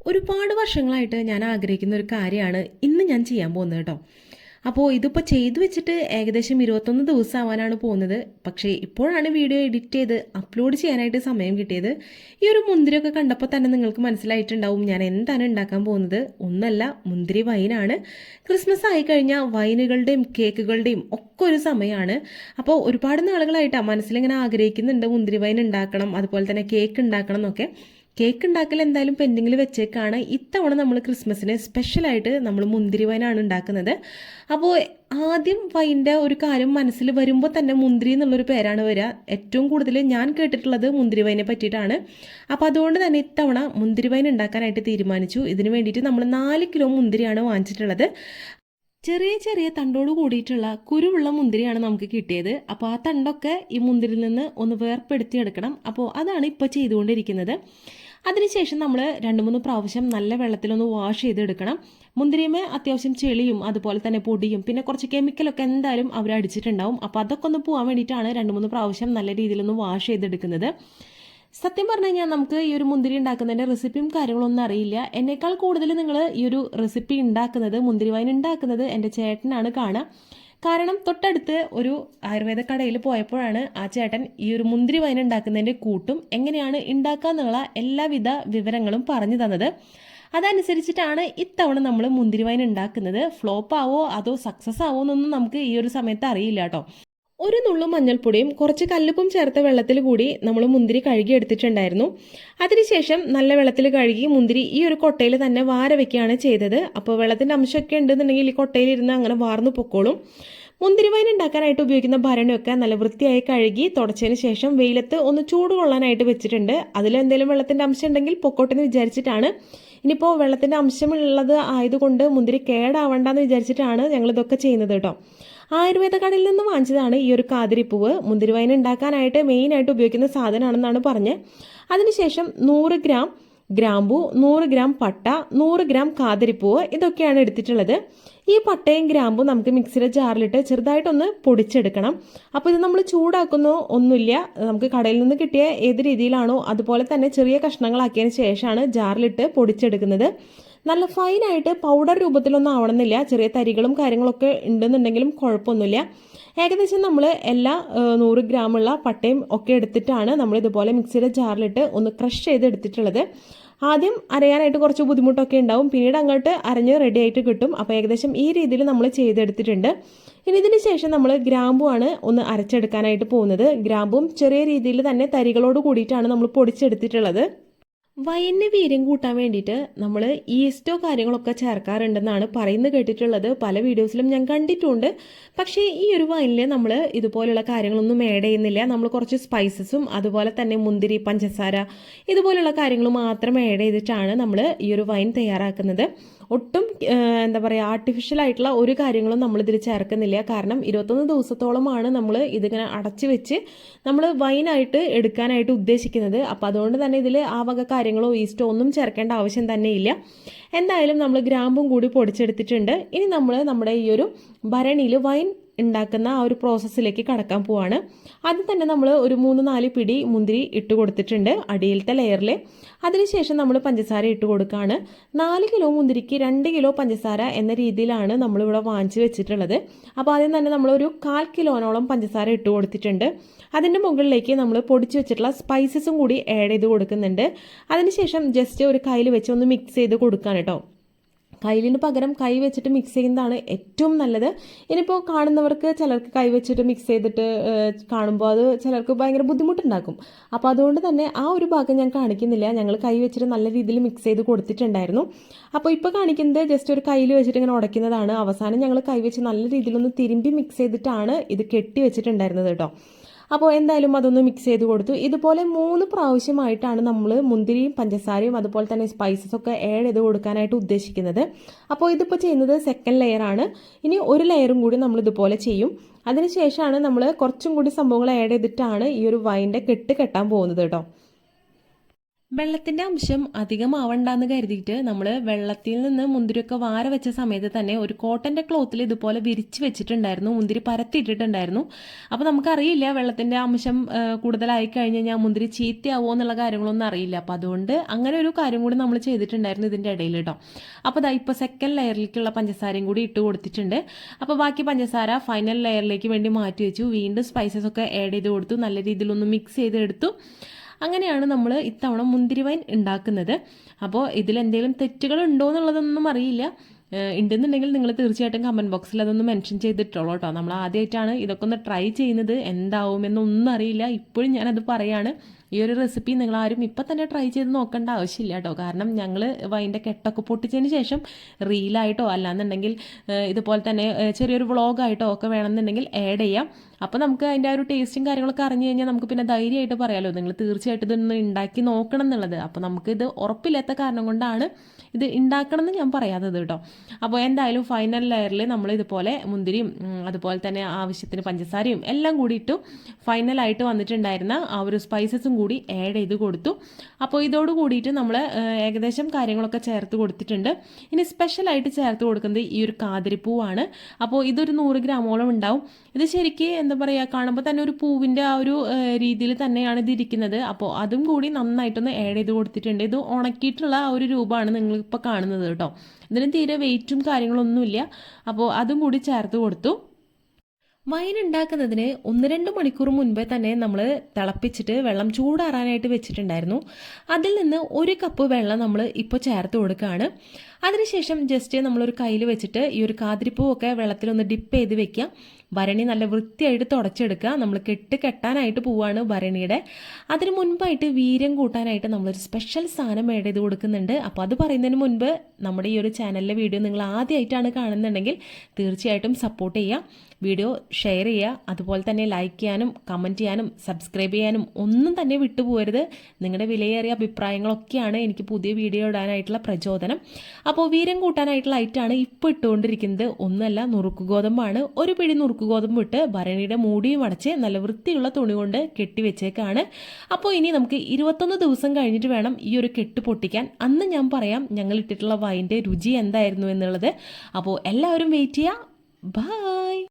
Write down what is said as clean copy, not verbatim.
ഒരുപാട് വർഷങ്ങളായിട്ട് ഞാൻ ആഗ്രഹിക്കുന്ന ഒരു കാര്യമാണ് ഇന്ന് ഞാൻ ചെയ്യാൻ പോകുന്നത് കേട്ടോ. അപ്പോൾ ഇതിപ്പോൾ ചെയ്തു വെച്ചിട്ട് ഏകദേശം 21 ദിവസം ആവാനാണ് പോകുന്നത്. പക്ഷേ ഇപ്പോഴാണ് വീഡിയോ എഡിറ്റ് ചെയ്ത് അപ്ലോഡ് ചെയ്യാനായിട്ട് സമയം കിട്ടിയത്. ഈ ഒരു മുന്തിരിയൊക്കെ കണ്ടപ്പോൾ തന്നെ നിങ്ങൾക്ക് മനസ്സിലായിട്ടുണ്ടാവും ഞാൻ എന്താണ് ഉണ്ടാക്കാൻ പോകുന്നത്. ഒന്നല്ല, മുന്തിരി വൈനാണ്. ക്രിസ്മസ് ആയി കഴിഞ്ഞാൽ വൈനുകളുടെയും കേക്കുകളുടെയും ഒക്കെ ഒരു സമയമാണ്. അപ്പോൾ ഒരുപാട് നാളുകളായിട്ടാണ് മനസ്സിലിങ്ങനെ ആഗ്രഹിക്കുന്നുണ്ട് മുന്തിരി വൈൻ ഉണ്ടാക്കണം, അതുപോലെ തന്നെ കേക്ക് ഉണ്ടാക്കണം എന്നൊക്കെ. കേക്ക് ഉണ്ടാക്കൽ എന്തായാലും പെൻഡിങ്ങിൽ വെച്ചേക്കാണ്. ഇത്തവണ നമ്മൾ ക്രിസ്മസിന് സ്പെഷ്യലായിട്ട് നമ്മൾ മുന്തിരി വൈനാണ് ഉണ്ടാക്കുന്നത്. അപ്പോൾ ആദ്യം വൈൻ്റെ ഒരു കാര്യം മനസ്സിൽ വരുമ്പോൾ തന്നെ മുന്തിരി എന്നുള്ളൊരു പേരാണ് വരിക. ഏറ്റവും കൂടുതൽ ഞാൻ കേട്ടിട്ടുള്ളത് മുന്തിരി വൈനെ പറ്റിയിട്ടാണ്. അപ്പോൾ അതുകൊണ്ട് തന്നെ ഇത്തവണ മുന്തിരി വൈൻ ഉണ്ടാക്കാനായിട്ട് തീരുമാനിച്ചു. ഇതിന് വേണ്ടിയിട്ട് നമ്മൾ 4 കിലോ മുന്തിരിയാണ് വാങ്ങിച്ചിട്ടുള്ളത്. ചെറിയ ചെറിയ തണ്ടോട് കൂടിയിട്ടുള്ള കുരുവുള്ള മുന്തിരിയാണ് നമുക്ക് കിട്ടിയത്. അപ്പോൾ ആ തണ്ടൊക്കെ ഈ മുന്തിരിയിൽ നിന്ന് ഒന്ന് വേർപ്പെടുത്തിയെടുക്കണം. അപ്പോൾ അതാണ് ഇപ്പോൾ ചെയ്തുകൊണ്ടിരിക്കുന്നത്. അതിനുശേഷം നമ്മൾ 2-3 പ്രാവശ്യം നല്ല വെള്ളത്തിലൊന്ന് വാഷ് ചെയ്തെടുക്കണം. മുന്തിരിയുമേ അത്യാവശ്യം ചെളിയും അതുപോലെ തന്നെ പൊടിയും പിന്നെ കുറച്ച് കെമിക്കലൊക്കെ എന്തായാലും അവർ അടിച്ചിട്ടുണ്ടാവും. അപ്പോൾ അതൊക്കെ ഒന്ന് പോകാൻ വേണ്ടിയിട്ടാണ് 2-3 പ്രാവശ്യം നല്ല രീതിയിലൊന്ന് വാഷ് ചെയ്തെടുക്കുന്നത്. സത്യം പറഞ്ഞു കഴിഞ്ഞാൽ നമുക്ക് ഈ ഒരു മുന്തിരി ഉണ്ടാക്കുന്നതിൻ്റെ റെസിപ്പിയും കാര്യങ്ങളൊന്നും അറിയില്ല. എന്നേക്കാൾ കൂടുതൽ നിങ്ങൾ ഈ ഒരു റെസിപ്പി ഉണ്ടാക്കുന്നത്, മുന്തിരി വൈൻ ഉണ്ടാക്കുന്നത് എൻ്റെ ചേട്ടനാണ് കാണുക. കാരണം തൊട്ടടുത്ത് ഒരു ആയുർവേദ കടയിൽ പോയപ്പോഴാണ് ആ ചേട്ടൻ ഈ ഒരു മുന്തിരി വൈൻ ഉണ്ടാക്കുന്നതിൻ്റെ കൂട്ടും എങ്ങനെയാണ് ഉണ്ടാക്കുക എന്നുള്ള എല്ലാവിധ വിവരങ്ങളും പറഞ്ഞു തന്നത്. അതനുസരിച്ചിട്ടാണ് ഇത്തവണ നമ്മൾ മുന്തിരി വൈൻ ഉണ്ടാക്കുന്നത്. ഫ്ലോപ്പ് ആവോ അതോ സക്സസ് ആവോ എന്നൊന്നും നമുക്ക് ഈ ഒരു സമയത്ത് അറിയില്ല കേട്ടോ. ഒരു നുള്ളു മഞ്ഞൾപ്പൊടിയും കുറച്ച് കല്ലുപ്പും ചേർത്ത വെള്ളത്തിൽ കൂടി നമ്മൾ മുന്തിരി കഴുകി എടുത്തിട്ടുണ്ടായിരുന്നു. അതിനുശേഷം നല്ല വെള്ളത്തിൽ കഴുകി മുന്തിരി ഈ ഒരു കൊട്ടയിൽ തന്നെ വാര വെക്കുകയാണ് ചെയ്തത്. അപ്പോൾ വെള്ളത്തിൻ്റെ അംശമൊക്കെ ഉണ്ടെന്നുണ്ടെങ്കിൽ ഈ കൊട്ടയിലിരുന്ന് അങ്ങനെ വാർന്നു പൊക്കോളും. മുന്തിരി വൈൻ ഉണ്ടാക്കാനായിട്ട് ഉപയോഗിക്കുന്ന ഭരണിയൊക്കെ നല്ല വൃത്തിയായി കഴുകി തുടച്ചതിന് ശേഷം വെയിലത്ത് ഒന്ന് ചൂട് കൊള്ളാനായിട്ട് വെച്ചിട്ടുണ്ട്. അതിലെന്തെങ്കിലും വെള്ളത്തിൻ്റെ അംശം ഉണ്ടെങ്കിൽ പൊക്കോട്ടെന്ന് വിചാരിച്ചിട്ടാണ്. ഇനിയിപ്പോൾ വെള്ളത്തിൻ്റെ അംശമുള്ളത് ആയതുകൊണ്ട് മുന്തിരി കേടാവണ്ടെന്ന് വിചാരിച്ചിട്ടാണ് ഞങ്ങളിതൊക്കെ ചെയ്യുന്നത് കേട്ടോ. ആയുർവേദ കടയിൽ നിന്ന് വാങ്ങിച്ചതാണ് ഈ ഒരു കാതിരിപ്പൂവ്. മുന്തിരി വൈൻ ഉണ്ടാക്കാനായിട്ട് മെയിനായിട്ട് ഉപയോഗിക്കുന്ന സാധനമാണെന്നാണ് പറഞ്ഞത്. അതിനുശേഷം 100 ഗ്രാം ഗ്രാമ്പൂ, 100 ഗ്രാം പട്ട, 100 ഗ്രാം കാതിരിപ്പൂവ് ഇതൊക്കെയാണ് എടുത്തിട്ടുള്ളത്. ഈ പട്ടയും ഗ്രാമ്പും നമുക്ക് മിക്സിയുടെ ജാറിലിട്ട് ചെറുതായിട്ടൊന്ന് പൊടിച്ചെടുക്കണം. അപ്പോൾ ഇത് നമ്മൾ ചൂടാക്കുന്നോ ഒന്നുമില്ല. നമുക്ക് കടയിൽ നിന്ന് കിട്ടിയ ഏത് രീതിയിലാണോ അതുപോലെ തന്നെ ചെറിയ കഷ്ണങ്ങളാക്കിയതിന് ശേഷമാണ് ജാറിലിട്ട് പൊടിച്ചെടുക്കുന്നത്. നല്ല ഫൈനായിട്ട് പൗഡർ രൂപത്തിലൊന്നും ആവണമെന്നില്ല. ചെറിയ തരികളും കാര്യങ്ങളൊക്കെ ഉണ്ടെന്നുണ്ടെങ്കിലും കുഴപ്പമൊന്നുമില്ല. ഏകദേശം നമ്മൾ എല്ലാ 100 ഗ്രാമുള്ള പട്ടയും ഒക്കെ എടുത്തിട്ടാണ് നമ്മൾ ഇതുപോലെ മിക്സിയുടെ ജാറിലിട്ട് ഒന്ന് ക്രഷ് ചെയ്ത് എടുത്തിട്ടുള്ളത്. ആദ്യം അരയാനായിട്ട് കുറച്ച് ബുദ്ധിമുട്ടൊക്കെ ഉണ്ടാവും, പിന്നീട് അങ്ങോട്ട് അരഞ്ഞ് റെഡി ആയിട്ട് കിട്ടും. അപ്പോൾ ഏകദേശം ഈ രീതിയിൽ നമ്മൾ ചെയ്തെടുത്തിട്ടുണ്ട്. ഇനി ഇതിന് ശേഷം നമ്മൾ ഗ്രാമ്പുമാണ് ഒന്ന് അരച്ചെടുക്കാനായിട്ട് പോകുന്നത്. ഗ്രാമ്പും ചെറിയ രീതിയിൽ തന്നെ തരികളോട് കൂടിയിട്ടാണ് നമ്മൾ പൊടിച്ചെടുത്തിട്ടുള്ളത്. വൈനിന് വീര്യം കൂട്ടാൻ വേണ്ടിയിട്ട് നമ്മൾ ഈസ്റ്റോ കാര്യങ്ങളൊക്കെ ചേർക്കാറുണ്ടെന്നാണ് പറയുന്നത് കേട്ടിട്ടുള്ളത്. പല വീഡിയോസിലും ഞാൻ കണ്ടിട്ടുണ്ട്. പക്ഷേ ഈ ഒരു വൈനിൽ നമ്മൾ ഇതുപോലുള്ള കാര്യങ്ങളൊന്നും ആഡ് ചെയ്യുന്നില്ല. നമ്മൾ കുറച്ച് സ്പൈസസും അതുപോലെ തന്നെ മുന്തിരി, പഞ്ചസാര ഇതുപോലുള്ള കാര്യങ്ങൾ മാത്രം ആഡ് ചെയ്തിട്ടാണ് നമ്മൾ ഈ ഒരു വൈൻ തയ്യാറാക്കുന്നത്. ഒട്ടും എന്താ പറയുക, ആർട്ടിഫിഷ്യൽ ആയിട്ടുള്ള ഒരു കാര്യങ്ങളും നമ്മളിതിൽ ചേർക്കുന്നില്ല. കാരണം 21 ദിവസത്തോളമാണ് നമ്മൾ ഇതിങ്ങനെ അടച്ചു വെച്ച് നമ്മൾ വൈനായിട്ട് എടുക്കാനായിട്ട് ഉദ്ദേശിക്കുന്നത്. അപ്പോൾ അതുകൊണ്ട് തന്നെ ഇതിൽ ആ വക കാര്യങ്ങളോ ഈസ്റ്റോ ഒന്നും ചേർക്കേണ്ട ആവശ്യം തന്നെയില്ല. എന്തായാലും നമ്മൾ ഗ്രാമ്പും കൂടി പൊടിച്ചെടുത്തിട്ടുണ്ട്. ഇനി നമ്മൾ നമ്മുടെ ഈ ഒരു ഭരണിയിൽ വൈൻ ഉണ്ടാക്കുന്ന ആ ഒരു പ്രോസസ്സിലേക്ക് കടക്കാൻ പോവാണ്. ആദ്യം തന്നെ നമ്മൾ ഒരു 3-4 പിടി മുന്തിരി ഇട്ട് കൊടുത്തിട്ടുണ്ട് അടിയിലത്തെ ലെയറിൽ. അതിനുശേഷം നമ്മൾ പഞ്ചസാര ഇട്ട് കൊടുക്കുകയാണ്. 4 കിലോ മുന്തിരിക്ക് 2 കിലോ പഞ്ചസാര എന്ന രീതിയിലാണ് നമ്മളിവിടെ വാങ്ങിച്ച് വെച്ചിട്ടുള്ളത്. അപ്പോൾ ആദ്യം തന്നെ നമ്മളൊരു 1/4 കിലോനോളം പഞ്ചസാര ഇട്ട് കൊടുത്തിട്ടുണ്ട്. അതിൻ്റെ മുകളിലേക്ക് നമ്മൾ പൊടിച്ച് വെച്ചിട്ടുള്ള സ്പൈസസും കൂടി ആഡ് ചെയ്ത് കൊടുക്കുന്നുണ്ട്. അതിനുശേഷം ജസ്റ്റ് ഒരു കയ്യിൽ വെച്ച് ഒന്ന് മിക്സ് ചെയ്ത് കൊടുക്കാൻ കേട്ടോ. കയ്യിലിന് പകരം കൈ വെച്ചിട്ട് മിക്സ് ചെയ്യുന്നതാണ് ഏറ്റവും നല്ലത്. ഇനിയിപ്പോൾ കാണുന്നവർക്ക് ചിലർക്ക് കൈ വെച്ചിട്ട് മിക്സ് ചെയ്തിട്ട് കാണുമ്പോൾ അത് ചിലർക്ക് ഭയങ്കര ബുദ്ധിമുട്ടുണ്ടാക്കും. അപ്പോൾ അതുകൊണ്ട് തന്നെ ആ ഒരു ഭാഗം ഞാൻ കാണിക്കുന്നില്ല. ഞങ്ങൾ കൈ വെച്ചിട്ട് നല്ല രീതിയിൽ മിക്സ് ചെയ്ത് കൊടുത്തിട്ടുണ്ടായിരുന്നു. അപ്പോൾ ഇപ്പോൾ കാണിക്കുന്നത് ജസ്റ്റ് ഒരു കയ്യിൽ വെച്ചിട്ട് ഇങ്ങനെ ഉടയ്ക്കുന്നതാണ്. അവസാനം ഞങ്ങൾ കൈ വെച്ച് നല്ല രീതിയിലൊന്ന് തിരുമ്പി മിക്സ് ചെയ്തിട്ടാണ് ഇത് കെട്ടി വെച്ചിട്ടുണ്ടായിരുന്നത് കേട്ടോ. അപ്പോൾ എന്തായാലും അതൊന്ന് മിക്സ് ചെയ്ത് കൊടുത്തു. ഇതുപോലെ 3 പ്രാവശ്യമായിട്ടാണ് നമ്മൾ മുന്തിരിയും പഞ്ചസാരയും അതുപോലെ തന്നെ സ്പൈസസ് ഒക്കെ ആഡ് ചെയ്ത് കൊടുക്കാനായിട്ട് ഉദ്ദേശിക്കുന്നത്. അപ്പോൾ ഇതിപ്പോൾ ചെയ്യുന്നത് സെക്കൻഡ് ലെയറാണ്. ഇനി ഒരു ലെയറും കൂടി നമ്മൾ ഇതുപോലെ ചെയ്യും. അതിനുശേഷമാണ് നമ്മൾ കുറച്ചും കൂടി സംഭവങ്ങൾ ആഡ് ചെയ്തിട്ടാണ് ഈ ഒരു വൈൻ്റെ കെട്ട് കെട്ടാൻ പോകുന്നത് കേട്ടോ. വെള്ളത്തിൻ്റെ അംശം അധികമാവണ്ടെന്ന് കരുതിയിട്ട് നമ്മൾ വെള്ളത്തിൽ നിന്ന് മുന്തിരിയൊക്കെ വാര വെച്ച സമയത്ത് തന്നെ ഒരു കോട്ടൻ്റെ ക്ലോത്തിൽ ഇതുപോലെ വിരിച്ച് വെച്ചിട്ടുണ്ടായിരുന്നു, മുന്തിരി പരത്തിയിട്ടിട്ടുണ്ടായിരുന്നു. അപ്പോൾ നമുക്കറിയില്ല വെള്ളത്തിൻ്റെ അംശം കൂടുതലായി കഴിഞ്ഞ് കഴിഞ്ഞാൽ മുന്തിരി ചീത്തയാവോ എന്നുള്ള കാര്യങ്ങളൊന്നും അറിയില്ല. അപ്പോൾ അതുകൊണ്ട് അങ്ങനെ ഒരു കാര്യം കൂടി നമ്മൾ ചെയ്തിട്ടുണ്ടായിരുന്നു ഇതിൻ്റെ ഇടയിൽ കേട്ടോ. അപ്പോൾ അതാ ഇപ്പോൾ സെക്കൻഡ് ലെയറിലേക്കുള്ള പഞ്ചസാരയും കൂടി ഇട്ട് കൊടുത്തിട്ടുണ്ട്. അപ്പോൾ ബാക്കി പഞ്ചസാര ഫൈനൽ ലെയറിലേക്ക് വേണ്ടി മാറ്റി വെച്ചു. വീണ്ടും സ്പൈസസ് ഒക്കെ ആഡ് ചെയ്ത് കൊടുത്തു, നല്ല രീതിയിലൊന്ന് മിക്സ് ചെയ്തെടുത്തു. അങ്ങനെയാണ് നമ്മൾ ഇത്തവണ മുന്തിരി വൈൻ ഉണ്ടാക്കുന്നത്. അപ്പോൾ ഇതിലെന്തെങ്കിലും തെറ്റുകൾ ഉണ്ടോ എന്നുള്ളതൊന്നും അറിയില്ല. ഉണ്ടെന്നുണ്ടെങ്കിൽ നിങ്ങൾ തീർച്ചയായിട്ടും കമൻറ്റ് ബോക്സിൽ അതൊന്ന് മെൻഷൻ ചെയ്തിട്ടുള്ളൂ കേട്ടോ. നമ്മൾ ആദ്യമായിട്ടാണ് ഇതൊക്കെ ഒന്ന് ട്രൈ ചെയ്യുന്നത്, എന്താവുമെന്നൊന്നും അറിയില്ല. ഇപ്പോഴും ഞാനത് പറയാണ്, ഈ ഒരു റെസിപ്പി നിങ്ങളാരും ഇപ്പം തന്നെ ട്രൈ ചെയ്ത് നോക്കേണ്ട ആവശ്യമില്ല കേട്ടോ. കാരണം ഞങ്ങൾ വൈൻ്റെ കെട്ടൊക്കെ പൊട്ടിച്ചതിന് ശേഷം റീലായിട്ടോ അല്ലാന്നുണ്ടെങ്കിൽ ഇതുപോലെ തന്നെ ചെറിയൊരു വ്ളോഗായിട്ടോ ഒക്കെ വേണമെന്നുണ്ടെങ്കിൽ ആഡ് ചെയ്യാം. അപ്പോൾ നമുക്ക് അതിൻ്റെ ആ ഒരു ടേസ്റ്റും കാര്യങ്ങളൊക്കെ അറിഞ്ഞു കഴിഞ്ഞാൽ നമുക്ക് പിന്നെ ധൈര്യമായിട്ട് പറയാമല്ലോ, നിങ്ങൾ തീർച്ചയായിട്ടും ഇതൊന്ന് ഉണ്ടാക്കി നോക്കണം എന്നുള്ളത്. അപ്പോൾ നമുക്കിത് ഉറപ്പില്ലാത്ത കാരണം കൊണ്ടാണ് ഇത് ഉണ്ടാക്കണം എന്ന് ഞാൻ പറയാത്തത് കേട്ടോ. അപ്പോൾ എന്തായാലും ഫൈനൽ ലെയറിൽ നമ്മൾ ഇതുപോലെ മുന്തിരിയും അതുപോലെ തന്നെ ആവശ്യത്തിന് പഞ്ചസാരയും എല്ലാം കൂടി ഇട്ടു. ഫൈനലായിട്ട് വന്നിട്ടുണ്ടായിരുന്ന ആ ഒരു സ്പൈസസും കൂടി ആഡ് ചെയ്ത് കൊടുത്തു. അപ്പോൾ ഇതോട് കൂടിയിട്ട് നമ്മൾ ഏകദേശം കാര്യങ്ങളൊക്കെ ചേർത്ത് കൊടുത്തിട്ടുണ്ട്. ഇനി സ്പെഷ്യലായിട്ട് ചേർത്ത് കൊടുക്കുന്നത് ഈ ഒരു കാതിരിപ്പൂവാണ്. അപ്പോൾ ഇതൊരു 100 ഗ്രാമോളം ഉണ്ടാവും. ഇത് ശരിക്ക് എന്താ പറയുക, കാണുമ്പോൾ തന്നെ ഒരു പൂവിൻ്റെ ആ ഒരു രീതിയിൽ തന്നെയാണ് ഇത് ഇരിക്കുന്നത്. അപ്പോൾ അതും കൂടി നന്നായിട്ടൊന്ന് ആഡ് ചെയ്ത് കൊടുത്തിട്ടുണ്ട്. ഇത് ഉണക്കിയിട്ടുള്ള ആ ഒരു രൂപമാണ് നിങ്ങളിപ്പോൾ കാണുന്നത് കേട്ടോ. ഇതിന് തീരെ വെയിറ്റും കാര്യങ്ങളൊന്നുമില്ല. അപ്പോൾ അതും കൂടി ചേർത്ത് കൊടുത്തു. വൈൻ ഉണ്ടാക്കുന്നതിന് 1-2 മണിക്കൂർ മുൻപേ തന്നെ നമ്മൾ തിളപ്പിച്ചിട്ട് വെള്ളം ചൂടാറാനായിട്ട് വെച്ചിട്ടുണ്ടായിരുന്നു. അതിൽ നിന്ന് 1 കപ്പ് വെള്ളം നമ്മൾ ഇപ്പോൾ ചേർത്ത് കൊടുക്കുകയാണ്. അതിനുശേഷം ജസ്റ്റ് നമ്മളൊരു കയ്യിൽ വെച്ചിട്ട് ഈ ഒരു കാതിരിപ്പൂവൊക്കെ വെള്ളത്തിലൊന്ന് ഡിപ്പ് ചെയ്ത് വെക്കുക. ഭരണി നല്ല വൃത്തിയായിട്ട് തുടച്ചെടുക്കുക. നമ്മൾ കെട്ടാനായിട്ട് പോവുകയാണ് ഭരണിയുടെ. അതിന് മുൻപായിട്ട് വീര്യം കൂട്ടാനായിട്ട് നമ്മളൊരു സ്പെഷ്യൽ സാധനം ആഡ് ചെയ്ത് കൊടുക്കുന്നുണ്ട്. അപ്പോൾ അത് പറയുന്നതിന് മുൻപ് നമ്മുടെ ഈ ഒരു ചാനലിലെ വീഡിയോ നിങ്ങൾ ആദ്യമായിട്ടാണ് കാണുന്നുണ്ടെങ്കിൽ തീർച്ചയായിട്ടും സപ്പോർട്ട് ചെയ്യുക, വീഡിയോ ഷെയർ ചെയ്യുക, അതുപോലെ തന്നെ ലൈക്ക് ചെയ്യാനും കമൻറ്റ് ചെയ്യാനും സബ്സ്ക്രൈബ് ചെയ്യാനും ഒന്നും തന്നെ വിട്ടുപോകരുത്. നിങ്ങളുടെ വിലയേറിയ അഭിപ്രായങ്ങളൊക്കെയാണ് എനിക്ക് പുതിയ വീഡിയോ ഇടാനായിട്ടുള്ള പ്രചോദനം. അപ്പോൾ വീര്യം കൂട്ടാനായിട്ടുള്ള ഐറ്റാണ് ഇപ്പോൾ ഇട്ടുകൊണ്ടിരിക്കുന്നത്. ഒന്നല്ല, നുറുക്ക് ഗോതമ്പാണ്. ഒരു പിടി നുറുക്ക് ഗോതമ്പ് ഇട്ട് ഭരണിയുടെ മൂടിയും അടച്ച് നല്ല വൃത്തിയുള്ള തുണി കൊണ്ട് കെട്ടി വെച്ചേക്കാണ്. അപ്പോൾ ഇനി നമുക്ക് 21 ദിവസം കഴിഞ്ഞിട്ട് വേണം ഈ ഒരു കെട്ട് പൊട്ടിക്കാൻ. അന്ന് ഞാൻ പറയാം ഞങ്ങൾ ഇട്ടിട്ടുള്ള വൈൻ്റെ രുചി എന്തായിരുന്നു എന്നുള്ളത്. അപ്പോൾ എല്ലാവരും വെയിറ്റ് ചെയ്യുക. ബൈ.